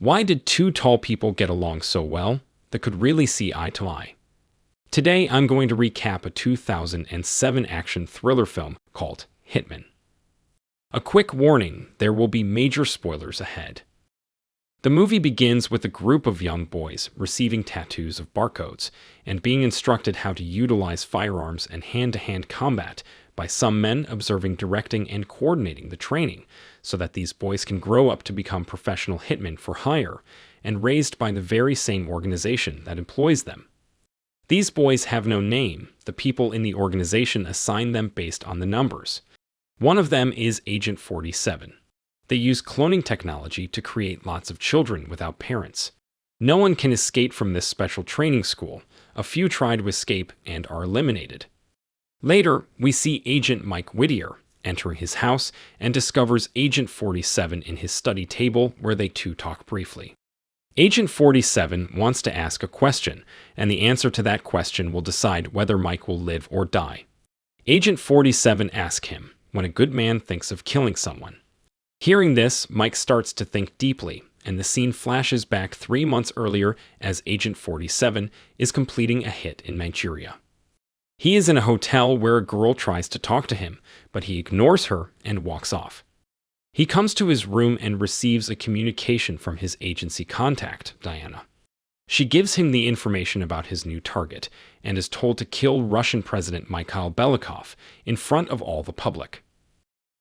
Why did two tall people get along so well that could really see eye to eye? Today, I'm going to recap a 2007 action thriller film called Hitman. A quick warning, there will be major spoilers ahead. The movie begins with a group of young boys receiving tattoos of barcodes and being instructed how to utilize firearms and hand-to-hand combat by some men observing, directing, and coordinating the training so that these boys can grow up to become professional hitmen for hire and raised by the very same organization that employs them. These boys have no name. The people in the organization assign them based on the numbers. One of them is Agent 47. They use cloning technology to create lots of children without parents. No one can escape from this special training school. A few try to escape and are eliminated. Later, we see Agent Mike Whittier entering his house and discovers Agent 47 in his study table where they two talk briefly. Agent 47 wants to ask a question, and the answer to that question will decide whether Mike will live or die. Agent 47 asks him when a good man thinks of killing someone. Hearing this, Mike starts to think deeply, and the scene flashes back 3 months earlier as Agent 47 is completing a hit in Nigeria. He is in a hotel where a girl tries to talk to him, but he ignores her and walks off. He comes to his room and receives a communication from his agency contact, Diana. She gives him the information about his new target and is told to kill Russian President Mikhail Belicoff in front of all the public.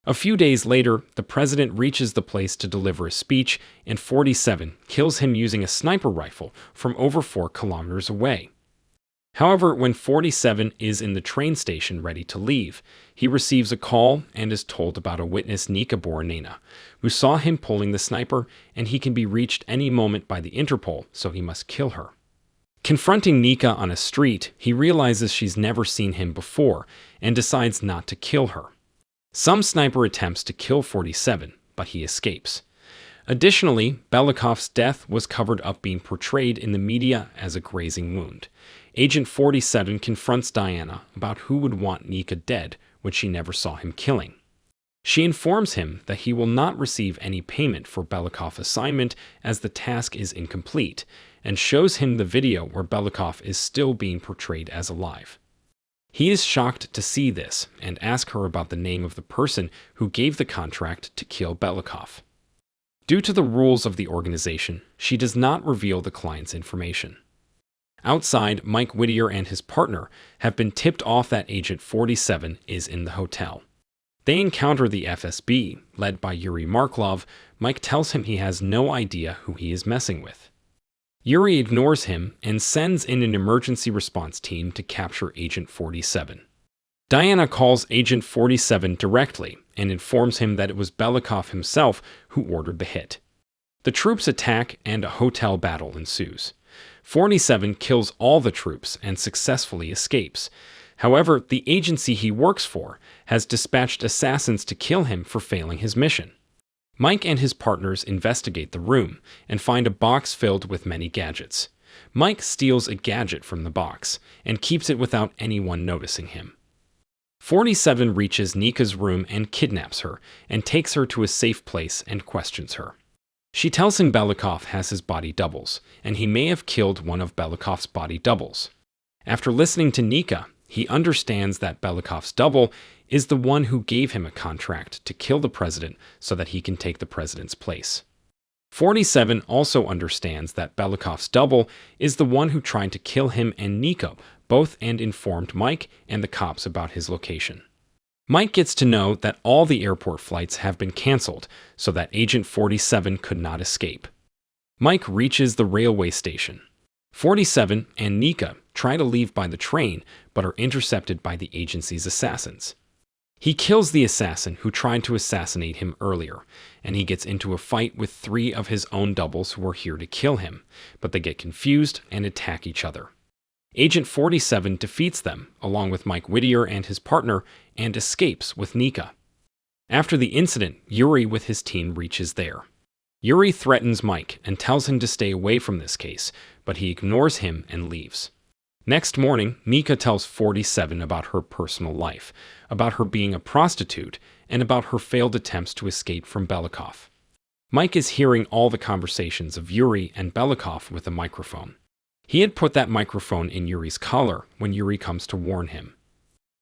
A few days later, the president reaches the place to deliver a speech, and 47 kills him using a sniper rifle from over 4 kilometers away. However, when 47 is in the train station ready to leave, he receives a call and is told about a witness, Nika Boronina, who saw him pulling the sniper, and he can be reached any moment by the Interpol, so he must kill her. Confronting Nika on a street, he realizes she's never seen him before and decides not to kill her. Some sniper attempts to kill 47, but he escapes. Additionally, Belicoff's death was covered up, being portrayed in the media as a grazing wound. Agent 47 confronts Diana about who would want Nika dead when she never saw him killing. She informs him that he will not receive any payment for Belicoff's assignment as the task is incomplete, and shows him the video where Belicoff is still being portrayed as alive. He is shocked to see this and asks her about the name of the person who gave the contract to kill Belicoff. Due to the rules of the organization, she does not reveal the client's information. Outside, Mike Whittier and his partner have been tipped off that Agent 47 is in the hotel. They encounter the FSB, led by Yuri Marklov. Mike tells him he has no idea who he is messing with. Yuri ignores him and sends in an emergency response team to capture Agent 47. Diana calls Agent 47 directly and informs him that it was Belicoff himself who ordered the hit. The troops attack and a hotel battle ensues. 47 kills all the troops and successfully escapes. However, the agency he works for has dispatched assassins to kill him for failing his mission. Mike and his partners investigate the room and find a box filled with many gadgets. Mike steals a gadget from the box and keeps it without anyone noticing him. 47 reaches Nika's room and kidnaps her and takes her to a safe place and questions her. She tells him Belicoff has his body doubles, and he may have killed one of Belicoff's body doubles. After listening to Nika, he understands that Belicoff's double is the one who gave him a contract to kill the president so that he can take the president's place. 47 also understands that Belicoff's double is the one who tried to kill him and Nika both, and informed Mike and the cops about his location. Mike gets to know that all the airport flights have been canceled so that Agent 47 could not escape. Mike reaches the railway station. 47 and Nika try to leave by the train but are intercepted by the agency's assassins. He kills the assassin who tried to assassinate him earlier, and he gets into a fight with 3 of his own doubles who are here to kill him, but they get confused and attack each other. Agent 47 defeats them, along with Mike Whittier and his partner, and escapes with Nika. After the incident, Yuri with his team reaches there. Yuri threatens Mike and tells him to stay away from this case, but he ignores him and leaves. Next morning, Nika tells 47 about her personal life, about her being a prostitute, and about her failed attempts to escape from Belicoff. Mike is hearing all the conversations of Yuri and Belicoff with a microphone. He had put that microphone in Yuri's collar when Yuri comes to warn him.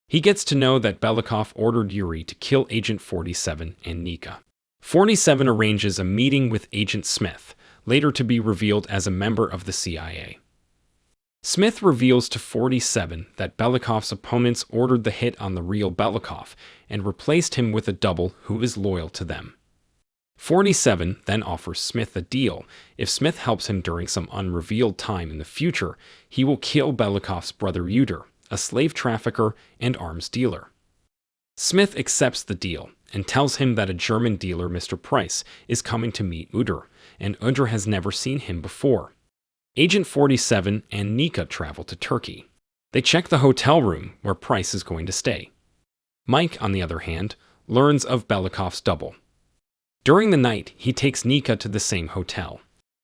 He gets to know that Belicoff ordered Yuri to kill Agent 47 and Nika. 47 arranges a meeting with Agent Smith, later to be revealed as a member of the CIA. Smith reveals to 47 that Belicoff's opponents ordered the hit on the real Belicoff and replaced him with a double who is loyal to them. 47 then offers Smith a deal. If Smith helps him during some unrevealed time in the future, he will kill Belicoff's brother Udre, a slave trafficker and arms dealer. Smith accepts the deal and tells him that a German dealer, Mr. Price, is coming to meet Udre, and Udre has never seen him before. Agent 47 and Nika travel to Turkey. They check the hotel room where Price is going to stay. Mike, on the other hand, learns of Belicoff's double. During the night, he takes Nika to the same hotel.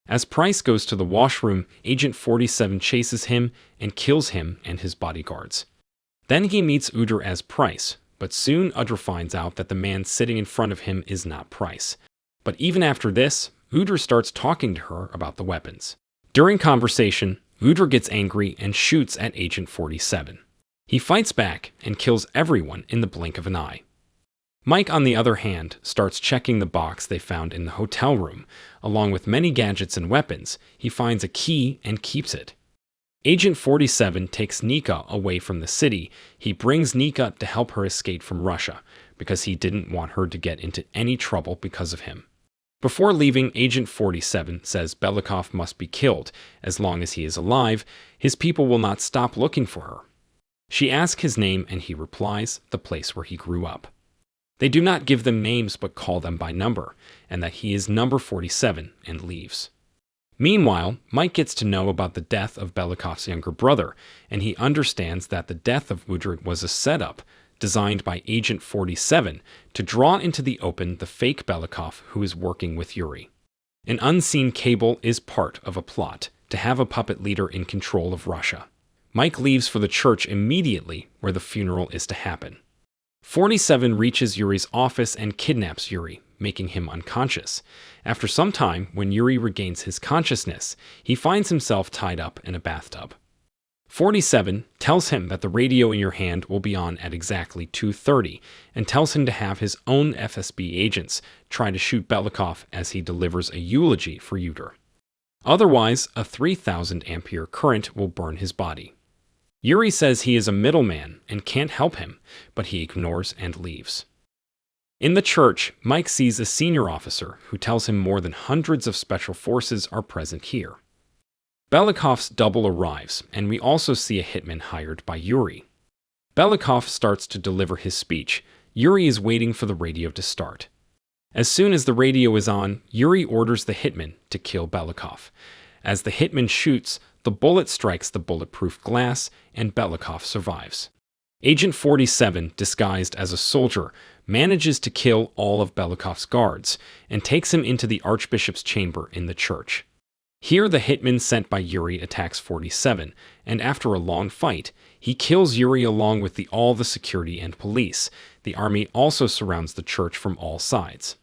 As Price goes to the washroom, Agent 47 chases him and kills him and his bodyguards. Then he meets Udre as Price, but soon Udre finds out that the man sitting in front of him is not Price. But even after this, Udre starts talking to her about the weapons. During conversation, Udre gets angry and shoots at Agent 47. He fights back and kills everyone in the blink of an eye. Mike, on the other hand, starts checking the box they found in the hotel room. Along with many gadgets and weapons, he finds a key and keeps it. Agent 47 takes Nika away from the city. He brings Nika to help her escape from Russia, because he didn't want her to get into any trouble because of him. Before leaving, Agent 47 says Belicoff must be killed. As long as he is alive, his people will not stop looking for her. She asks his name and he replies, the place where he grew up. They do not give them names but call them by number, and that he is number 47 and leaves. Meanwhile, Mike gets to know about the death of Belicoff's younger brother, and he understands that the death of Udre was a setup designed by Agent 47 to draw into the open the fake Belicoff who is working with Yuri. An unseen cable is part of a plot to have a puppet leader in control of Russia. Mike leaves for the church immediately where the funeral is to happen. 47 reaches Yuri's office and kidnaps Yuri, making him unconscious. After some time, when Yuri regains his consciousness, he finds himself tied up in a bathtub. 47 tells him that the radio in your hand will be on at exactly 2:30 and tells him to have his own FSB agents try to shoot Belicoff as he delivers a eulogy for Udre. Otherwise, a 3,000 ampere current will burn his body. Yuri says he is a middleman and can't help him, but he ignores and leaves. In the church, Mike sees a senior officer who tells him more than hundreds of special forces are present here. Belicoff's double arrives, and we also see a hitman hired by Yuri. Belicoff starts to deliver his speech. Yuri is waiting for the radio to start. As soon as the radio is on, Yuri orders the hitman to kill Belicoff. As the hitman shoots, the bullet strikes the bulletproof glass, and Belicoff survives. Agent 47, disguised as a soldier, manages to kill all of Belicoff's guards and takes him into the Archbishop's chamber in the church. Here, the hitman sent by Yuri attacks 47, and after a long fight, he kills Yuri along with all the security and police. The army also surrounds the church from all sides.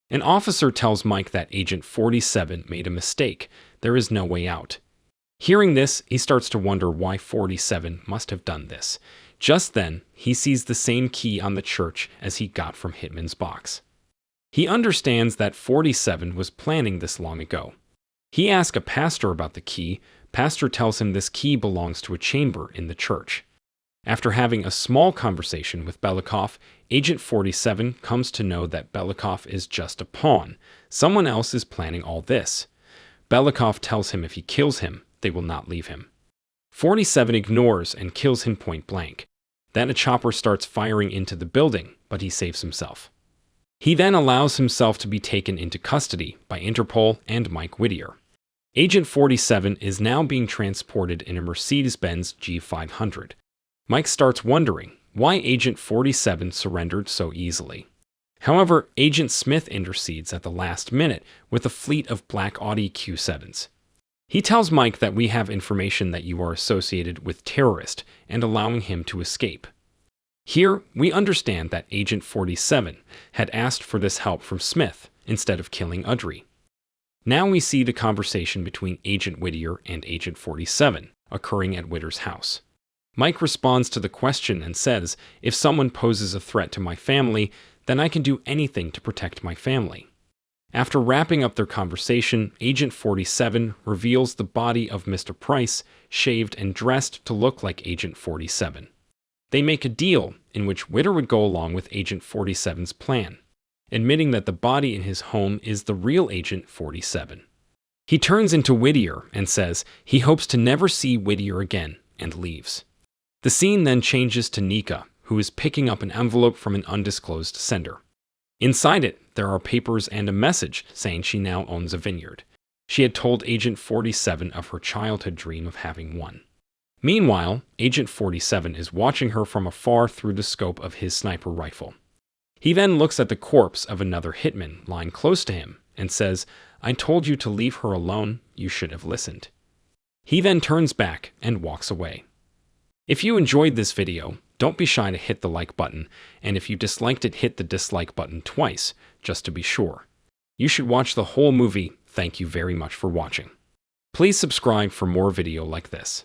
An officer tells Mike that Agent 47 made a mistake. There is no way out. Hearing this, he starts to wonder why 47 must have done this. Just then, he sees the same key on the church as he got from Hitman's box. He understands that 47 was planning this long ago. He asks a pastor about the key. Pastor tells him this key belongs to a chamber in the church. After having a small conversation with Belicoff, Agent 47 comes to know that Belicoff is just a pawn. Someone else is planning all this. Belicoff tells him if he kills him, they will not leave him. 47 ignores and kills him point blank. Then a chopper starts firing into the building, but he saves himself. He then allows himself to be taken into custody by Interpol and Mike Whittier. Agent 47 is now being transported in a Mercedes-Benz G500. Mike starts wondering why Agent 47 surrendered so easily. However, Agent Smith intercedes at the last minute with a fleet of black Audi Q7s. He tells Mike that we have information that you are associated with terrorists and allowing him to escape. Here, we understand that Agent 47 had asked for this help from Smith, instead of killing Udre. Now we see the conversation between Agent Whittier and Agent 47 occurring at Whittier's house. Mike responds to the question and says, if someone poses a threat to my family, then I can do anything to protect my family. After wrapping up their conversation, Agent 47 reveals the body of Mr. Price, shaved and dressed to look like Agent 47. They make a deal in which Whittier would go along with Agent 47's plan, admitting that the body in his home is the real Agent 47. He turns into Whittier and says he hopes to never see Whittier again and leaves. The scene then changes to Nika, who is picking up an envelope from an undisclosed sender. Inside it, there are papers and a message saying she now owns a vineyard. She had told Agent 47 of her childhood dream of having one. Meanwhile, Agent 47 is watching her from afar through the scope of his sniper rifle. He then looks at the corpse of another hitman lying close to him and says, I told you to leave her alone, you should have listened. He then turns back and walks away. If you enjoyed this video, don't be shy to hit the like button, and if you disliked it, hit the dislike button twice, just to be sure. You should watch the whole movie. Thank you very much for watching. Please subscribe for more video like this.